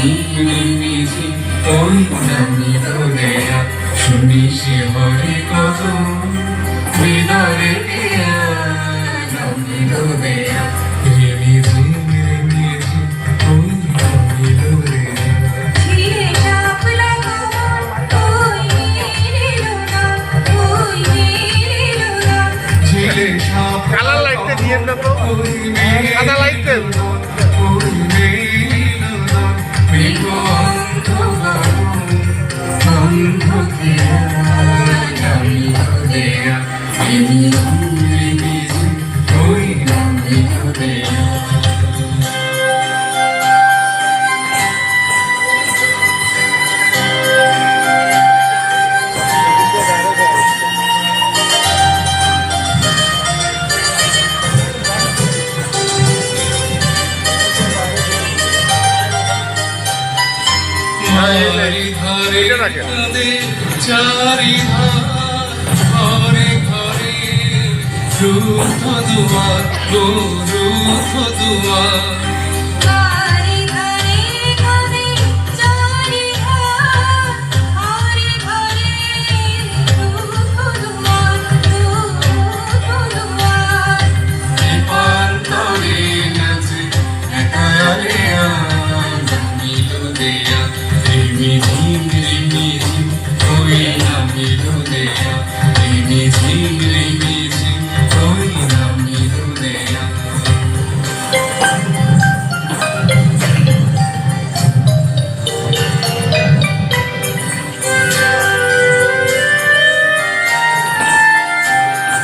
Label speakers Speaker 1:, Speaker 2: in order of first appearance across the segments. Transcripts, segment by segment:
Speaker 1: রিমিঝিম ওই নামিল দেয়া শুনি সে হরি কদম হৃদয়ে দিয়া নামিল দেয়া রিমিঝিম রিমিঝিম ওই নামিল দেয়া
Speaker 2: ঝিলে শাপলা কমল ওই মেরিল না
Speaker 1: ঝিলে সাপ
Speaker 3: কালার লাইটটা দিয়েন না তো সাদা লাইট দেন
Speaker 1: চারি ঘরে ঘরে রুদ্ধ দুয়ার গো রুদ্ধ দুয়ার
Speaker 2: ঘরে ঘরে ঘরে চারি ঘরে ঘরে দুয়ার
Speaker 1: পার করে নাচে একারে নামিল দেয়া রিমিঝিম রিমিঝিম ওই নামিল দেয়া রিমিঝিম রিমিঝিম ওই নামিল দেয়া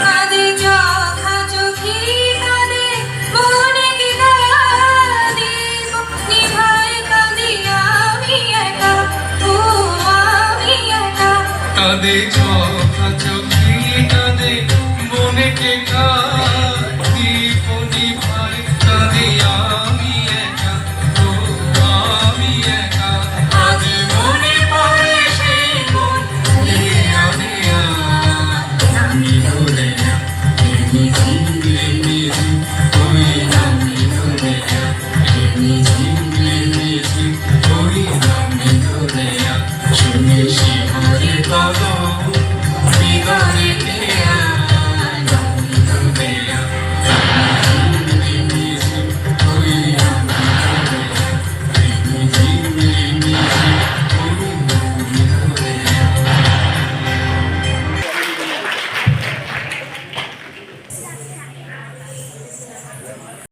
Speaker 2: কাঁদে চোখা চোখি কাঁদে মনে কি কাঁদে নিভাই কাঁদি আমি একা ও আমি একা
Speaker 1: কাঁদে চোখা চোখ